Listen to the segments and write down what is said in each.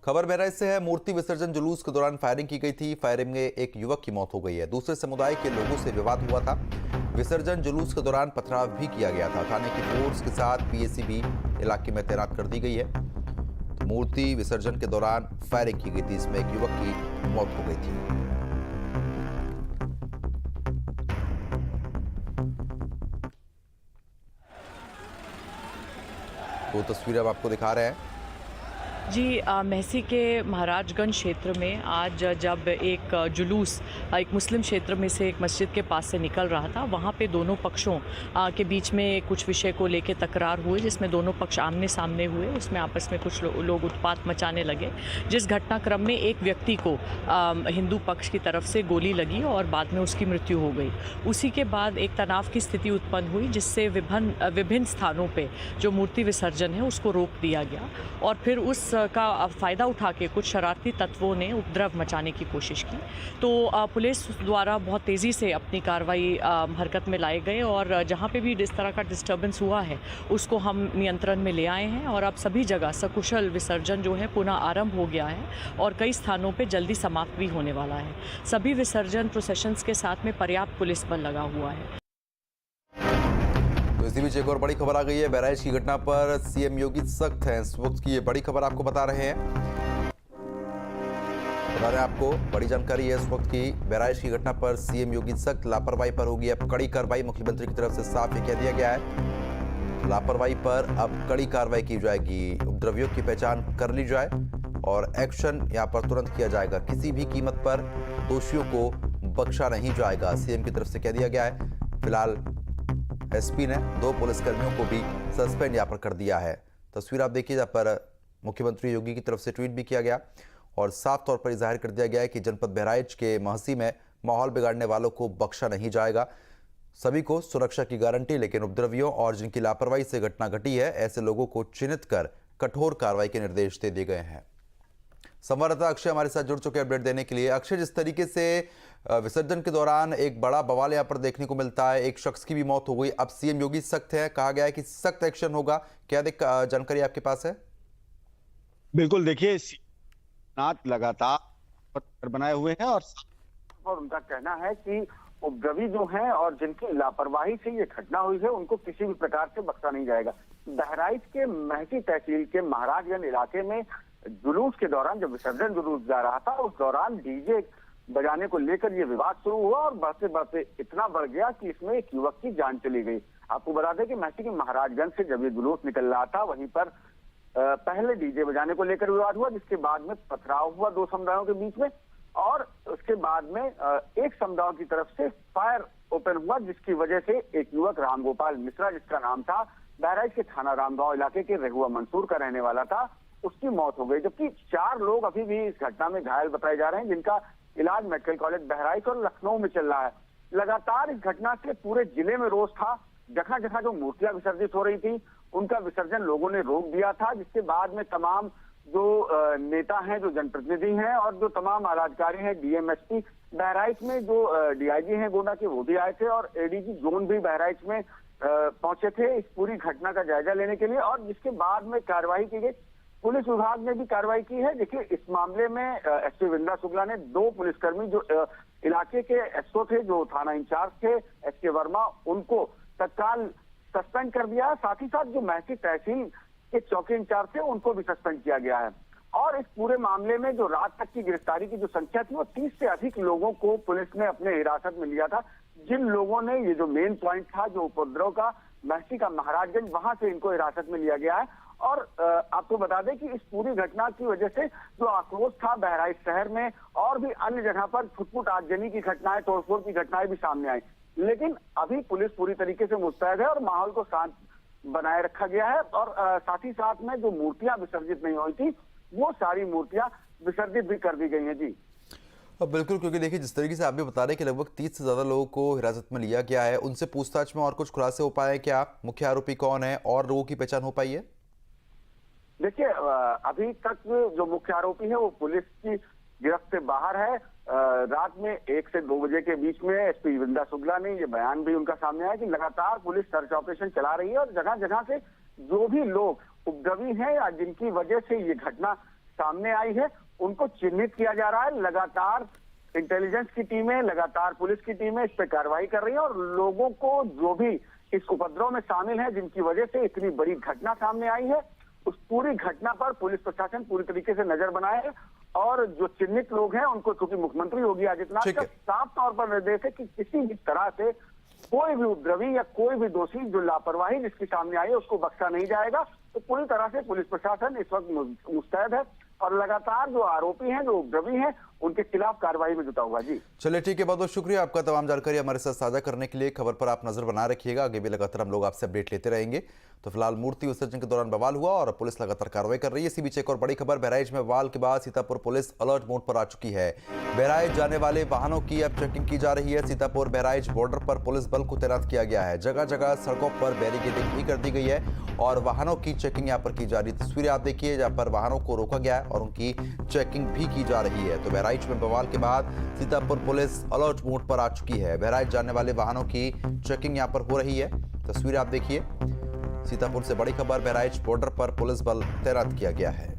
खबर बहराइच से है। मूर्ति विसर्जन जुलूस के दौरान फायरिंग की गई थी। फायरिंग में एक युवक की मौत हो गई है। दूसरे समुदाय के लोगों से विवाद हुआ था। विसर्जन जुलूस के दौरान पथराव भी किया गया था। थाने की फोर्स के साथ पीएसी भी इलाके में तैनात कर दी गई है। तो मूर्ति विसर्जन के दौरान फायरिंग की गई थी। इसमें एक युवक की मौत हो गई थी। दो तस्वीरें अब आपको दिखा रहे हैं। जी मेहसी के महाराजगंज क्षेत्र में आज जब एक जुलूस एक मुस्लिम क्षेत्र में से एक मस्जिद के पास से निकल रहा था, वहाँ पे दोनों पक्षों के बीच में कुछ विषय को लेकर तकरार हुई, जिसमें दोनों पक्ष आमने सामने हुए। उसमें आपस में कुछ लोग उत्पात मचाने लगे, जिस घटनाक्रम में एक व्यक्ति को हिंदू पक्ष की तरफ से गोली लगी और बाद में उसकी मृत्यु हो गई। उसी के बाद एक तनाव की स्थिति उत्पन्न हुई, जिससे विभिन्न स्थानों पर जो मूर्ति विसर्जन है उसको रोक दिया गया और फिर उस का फ़ायदा उठा के कुछ शरारती तत्वों ने उपद्रव मचाने की कोशिश की। तो पुलिस द्वारा बहुत तेज़ी से अपनी कार्रवाई हरकत में लाए गए और जहाँ पे भी इस तरह का डिस्टर्बेंस हुआ है उसको हम नियंत्रण में ले आए हैं और अब सभी जगह सकुशल विसर्जन जो है पुनः आरंभ हो गया है और कई स्थानों पे जल्दी समाप्त भी होने वाला है। सभी विसर्जन प्रोसेशंस के साथ में पर्याप्त पुलिस बल लगा हुआ है। इसी बीच एक और बड़ी खबर आ गई है। बहराइच की घटना पर सीएम योगी सख्त हैं। इस वक्त की ये बड़ी खबर आपको बता रहे हैं। बता रहे हैं आपको बड़ी जानकारी है इस वक्त की। बहराइच की घटना पर सीएम योगी सख्त। लापरवाही पर होगी अब कड़ी कार्रवाई। मुख्यमंत्री की तरफ से साफ ये कह दिया गया है, लापरवाही पर अब कड़ी कार्रवाई की जाएगी। उपद्रवियों की पहचान कर ली जाए और एक्शन यहाँ पर तुरंत किया जाएगा। किसी भी कीमत पर दोषियों को बख्शा नहीं जाएगा, सीएम की तरफ से कह दिया गया है। फिलहाल एसपी ने 2 पुलिसकर्मियों को भी सस्पेंड यहाँ पर कर दिया है। तस्वीर आप देखिए, जहाँ पर मुख्यमंत्री योगी की तरफ से ट्वीट भी किया गया और साफ तौर पर जाहिर कर दिया गया है कि जनपद बहराइच के महसी में माहौल बिगाड़ने वालों को बख्शा नहीं जाएगा। सभी को सुरक्षा की गारंटी, लेकिन उपद्रवियों और जिनकी लापरवाही से घटना घटी है ऐसे लोगों को चिन्हित कर कठोर कार्रवाई के निर्देश दे दिए गए हैं। संवाददाता अक्षय हमारे साथ जुड़ चुके हैं अपडेट देने के लिए। अक्षय, जिस तरीके से विसर्जन के दौरान एक बड़ा बवाल यहाँ पर देखने को मिलता है, एक शख्स की भी मौत हो गई, अब सीएम योगी सख्त है, कहा गया है कि सख्त एक्शन होगा, क्या जानकारी आपके पास है? बिल्कुल, देखिए नाथ लगातार बनाए हुए हैं और उनका कहना है कि उपद्रवी जो हैं और जिनकी लापरवाही से ये घटना हुई है उनको किसी भी प्रकार से बख्शा नहीं जाएगा। बहराइच के महसी तहसील के महाराजगंज इलाके में जुलूस के दौरान जब विसर्जन जुलूस जा रहा था, उस दौरान डीजे बजाने को लेकर ये विवाद शुरू हुआ और बढ़ते बढ़ते इतना बढ़ गया कि इसमें एक युवक की जान चली गई। आपको बता दें कि महसी के महाराजगंज से जब ये जुलूस निकल रहा था, वहीं पर पहले डीजे बजाने को लेकर विवाद हुआ, जिसके बाद में पथराव हुआ 2 समुदायों के बीच में और उसके बाद में एक समुदाय की तरफ से फायर ओपन हुआ, जिसकी वजह से एक युवक रामगोपाल मिश्रा, जिसका नाम था, बहराइच के थाना रामगांव इलाके के रेहुआ मंसूर का रहने वाला था, उसकी मौत हो गई। जबकि 4 लोग अभी भी इस घटना में घायल बताए जा रहे हैं, जिनका इलाज मेडिकल कॉलेज बहराइच और लखनऊ में चल रहा है। लगातार इस घटना से पूरे जिले में रोष था। जगह जगह जो मूर्तियां विसर्जित हो रही थी उनका विसर्जन लोगों ने रोक दिया था, जिसके बाद में तमाम जो नेता हैं, जो जनप्रतिनिधि हैं और जो तमाम आलाधिकारी हैं, डीएम-एसपी बहराइच में जो डीआईजी हैं गोंडा के, वो भी आए थे और एडीजी जोन भी बहराइच में पहुंचे थे इस पूरी घटना का जायजा लेने के लिए और जिसके बाद में कार्रवाई की गई। पुलिस विभाग ने भी कार्रवाई की है। देखिए, इस मामले में एसपी वृंदा शुक्ला ने 2 पुलिसकर्मी जो इलाके के एसओ थे, जो थाना इंचार्ज थे, एसके वर्मा, उनको तत्काल सस्पेंड कर दिया। साथ ही साथ जो महसी तहसील के चौकी इंचार्ज थे उनको भी सस्पेंड किया गया है। और इस पूरे मामले में जो रात तक की गिरफ्तारी की जो संख्या थी, वो 30 से अधिक लोगों को पुलिस ने अपने हिरासत में लिया था, जिन लोगों ने ये जो मेन पॉइंट था, जो उपद्रव का, महसी का महाराजगंज, वहां से इनको हिरासत में लिया गया है। और आपको बता दें कि इस पूरी घटना की वजह से जो आक्रोश था बहराइच शहर में और भी अन्य जगह पर छुटपुट आगजनी की घटनाएं, तोड़फोड़ की घटनाएं भी सामने आई, लेकिन अभी पुलिस पूरी तरीके से मुस्तैद है और माहौल को शांत बनाए रखा गया है। और साथ ही साथ में जो मूर्तियां विसर्जित नहीं हुई थी, वो सारी मूर्तियां विसर्जित भी कर दी गई हैं। जी बिल्कुल, क्योंकि देखिए जिस तरीके से आप भी बता रहे हैं कि लगभग 30 से ज्यादा लोगों को हिरासत में लिया गया है, उनसे पूछताछ में और कुछ खुलासे हो पाए क्या? मुख्य आरोपी कौन है और लोगों की पहचान हो पाई है? देखिए, अभी तक जो मुख्य आरोपी है वो पुलिस की गिरफ्त से बाहर है। रात में 1 से 2 बजे के बीच में एसपी वृंदा शुक्ला ने ये बयान भी उनका सामने आया कि लगातार पुलिस सर्च ऑपरेशन चला रही है और जगह जगह से जो भी लोग उपद्रवी हैं या जिनकी वजह से ये घटना सामने आई है उनको चिन्हित किया जा रहा है। लगातार इंटेलिजेंस की टीमें, लगातार पुलिस की टीमें इस पे कार्रवाई कर रही है और लोगों को जो भी इस उपद्रव में शामिल है, जिनकी वजह से इतनी बड़ी घटना सामने आई है, उस पूरी घटना पर पुलिस प्रशासन पूरी तरीके से नजर बनाए है। और जो चिन्हित लोग हैं उनको, चूंकि मुख्यमंत्री योगी आदित्यनाथ का साफ तौर पर निर्देश है कि किसी भी तरह से कोई भी उपद्रवी या कोई भी दोषी जो लापरवाही जिसकी सामने आई है उसको बख्शा नहीं जाएगा। तो पूरी तरह से पुलिस प्रशासन इस वक्त मुस्तैद है और लगातार जो आरोपी हैं, जो उपद्रवी हैं, उनके खिलाफ कार्रवाई में जुटा हुआ। जी चलिए ठीक है, बहुत बहुत शुक्रिया आपका तमाम जानकारी हमारे साथ साझा करने के लिए। खबर पर आप नजर बनाए रखिएगा, आगे भी लगातार हम लोग आपसे अपडेट लेते रहेंगे। तो फिलहाल मूर्ति विसर्जन के दौरान बवाल हुआ और पुलिस लगातार कार्रवाई कर रही है। इसी बीच एक और बड़ी खबर, बहराइच में बवाल के बाद सीतापुर पुलिस अलर्ट मोड पर आ चुकी है। बहराइच जाने वाले वाहनों की अब चेकिंग की जा रही है। सीतापुर बहराइच बॉर्डर पर पुलिस बल को तैनात किया गया है। जगह जगह सड़कों पर बैरिकेडिंग भी कर दी गई है और वाहनों की चेकिंग यहाँ पर की जा रही है। तस्वीरें आप देखिए जहाँ पर वाहनों को रोका गया है और उनकी चेकिंग भी की जा रही है। तो बहराइच में बवाल के बाद सीतापुर पुलिस अलर्ट मोड पर आ चुकी है। बहराइच जाने वाले वाहनों की चेकिंग यहाँ पर हो रही है। तस्वीरें आप देखिए। सीतापुर से बड़ी खबर, बहराइच बॉर्डर पर पुलिस बल तैनात किया गया है।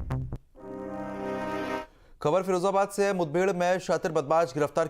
खबर फिरोजाबाद से, मुठभेड़ में शातिर बदमाश गिरफ्तार